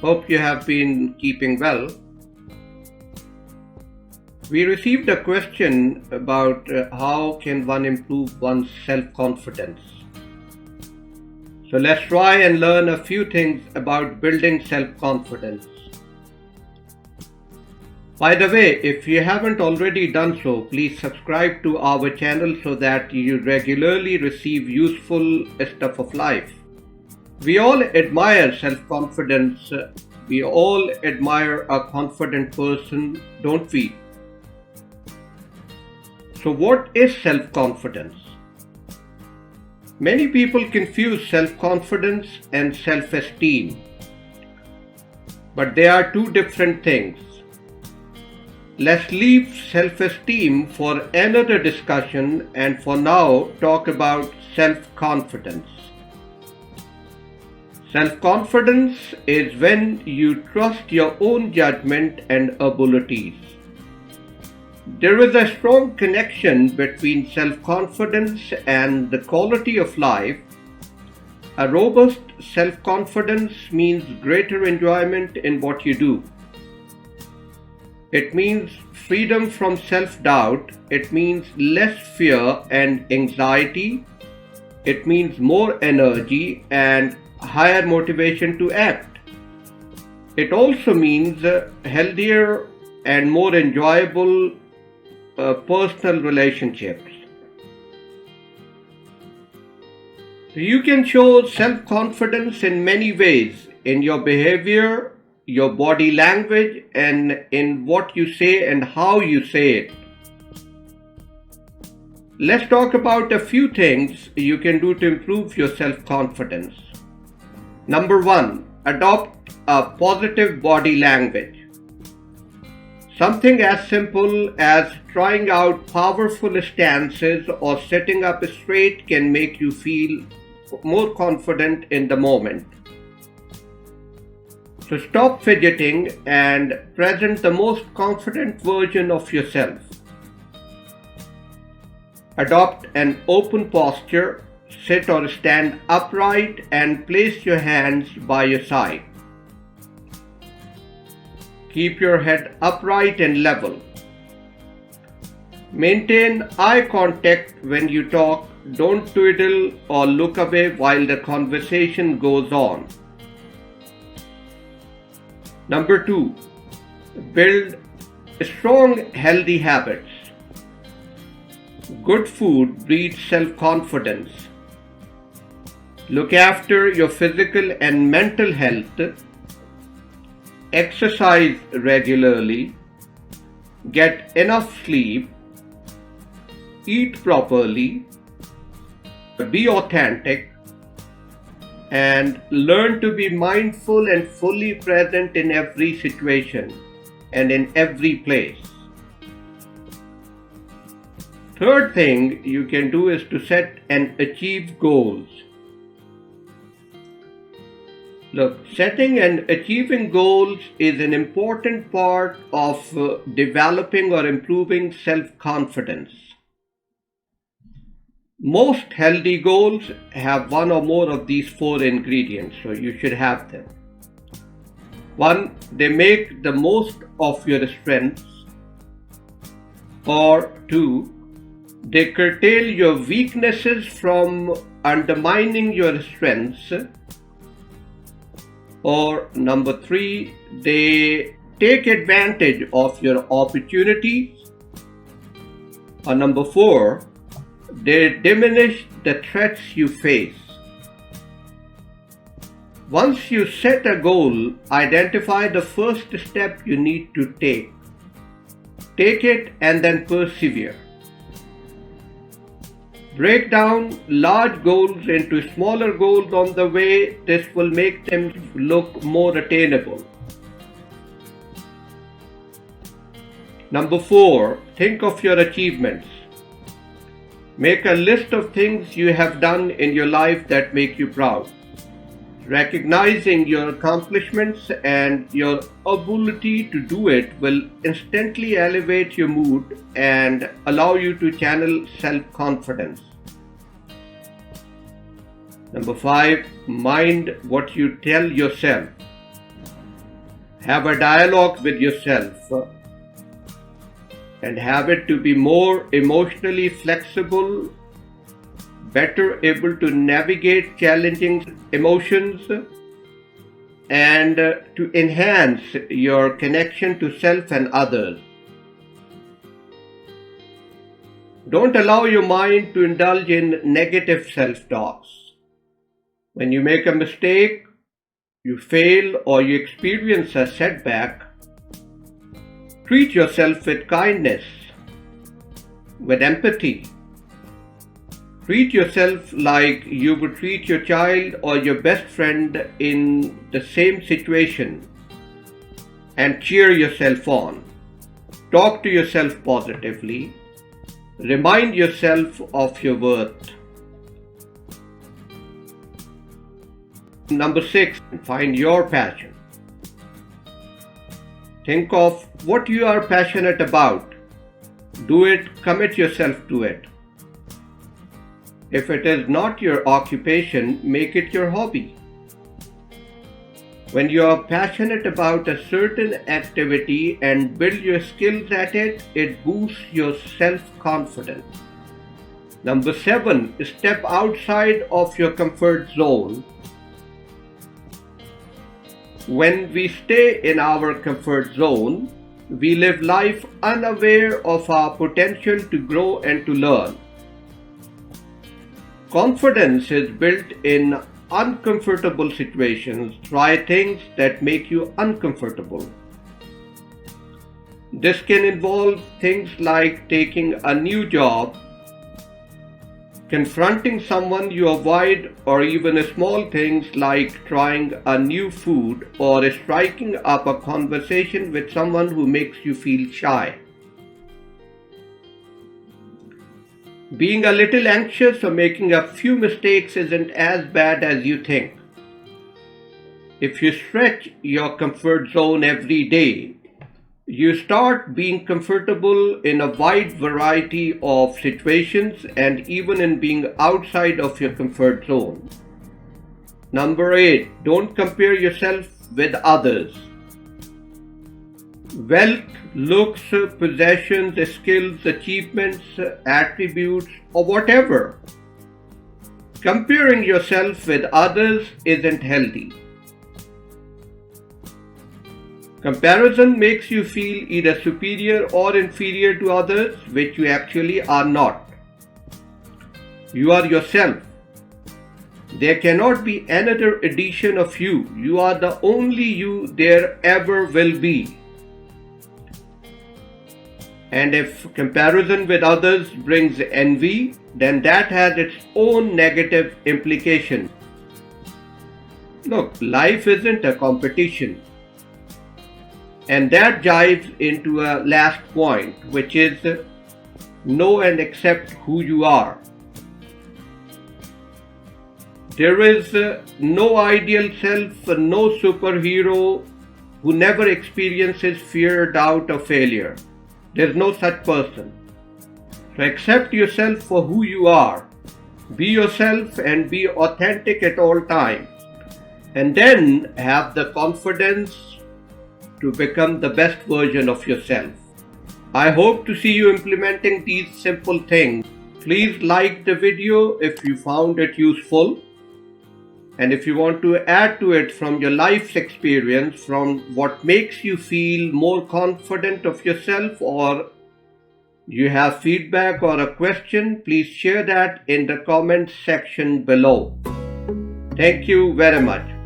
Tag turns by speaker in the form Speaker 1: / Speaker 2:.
Speaker 1: Hope you have been keeping well. We received a question about how can one improve one's self-confidence. So let's try and learn a few things about building self-confidence. By the way, if you haven't already done so, please subscribe to our channel so that you regularly receive useful stuff of life. We all admire self-confidence. We all admire a confident person, don't we? So what is self-confidence? Many people confuse self-confidence and self-esteem, but they are two different things. Let's leave self-esteem for another discussion and for now talk about self-confidence. Self-confidence is when you trust your own judgment and abilities. There is a strong connection between self-confidence and the quality of life. A robust self-confidence means greater enjoyment in what you do. It means freedom from self-doubt. It means less fear and anxiety. It means more energy and higher motivation to act. It also means healthier and more enjoyable personal relationships. So you can show self-confidence in many ways, in your behavior, your body language, and in what you say and how you say it. Let's talk about a few things you can do to improve your self-confidence. Number 1, adopt a positive body language. Something as simple as trying out powerful stances or sitting up straight can make you feel more confident in the moment. So stop fidgeting and present the most confident version of yourself. Adopt an open posture, sit or stand upright and place your hands by your side. Keep your head upright and level. Maintain eye contact when you talk. Don't twiddle or look away while the conversation goes on. Number 2, build strong, healthy habits. Good food breeds self-confidence. Look after your physical and mental health. Exercise regularly. Get enough sleep. Eat properly. Be authentic. And learn to be mindful and fully present in every situation and in every place. Third thing you can do is to set and achieve goals. Look, setting and achieving goals is an important part of developing or improving self-confidence. Most healthy goals have one or more of these 4 ingredients, so you should have them. 1, they make the most of your strengths. Or 2, they curtail your weaknesses from undermining your strengths. Or number 3, they take advantage of your opportunities. Or number 4, they diminish the threats you face. Once you set a goal, identify the first step you need to take. Take it and then persevere. Break down large goals into smaller goals on the way. This will make them look more attainable. Number 4, think of your achievements. Make a list of things you have done in your life that make you proud. Recognizing your accomplishments and your ability to do it will instantly elevate your mood and allow you to channel self-confidence. Number 5, mind what you tell yourself. Have a dialogue with yourself and have it to be more emotionally flexible, better able to navigate challenging emotions, and to enhance your connection to self and others. Don't allow your mind to indulge in negative self-talks. When you make a mistake, you fail, or you experience a setback, treat yourself with kindness, with empathy. Treat yourself like you would treat your child or your best friend in the same situation, and cheer yourself on. Talk to yourself positively. Remind yourself of your worth. Number 6, find your passion. Think of what you are passionate about. Do it, commit yourself to it. If it is not your occupation, make it your hobby. When you are passionate about a certain activity and build your skills at it, it boosts your self-confidence. Number 7, step outside of your comfort zone. When we stay in our comfort zone, we live life unaware of our potential to grow and to learn. Confidence is built in uncomfortable situations. Try things that make you uncomfortable. This can involve things like taking a new job, confronting someone you avoid, or even small things like trying a new food or striking up a conversation with someone who makes you feel shy. Being a little anxious or making a few mistakes isn't as bad as you think. If you stretch your comfort zone every day, you start being comfortable in a wide variety of situations and even in being outside of your comfort zone. Number 8, don't compare yourself with others. Wealth, looks, possessions, skills, achievements, attributes, or whatever. Comparing yourself with others isn't healthy. Comparison makes you feel either superior or inferior to others, which you actually are not. You are yourself. There cannot be another edition of you. You are the only you there ever will be. And if comparison with others brings envy, then that has its own negative implications. Look, life isn't a competition. And that jives into a last point, which is know and accept who you are. There is no ideal self, no superhero who never experiences fear, doubt, or failure. There's no such person. So accept yourself for who you are. Be yourself and be authentic at all times. And then have the confidence to become the best version of yourself. I hope to see you implementing these simple things. Please like the video if you found it useful. And if you want to add to it from your life's experience, from what makes you feel more confident of yourself, or you have feedback or a question, please share that in the comments section below. Thank you very much.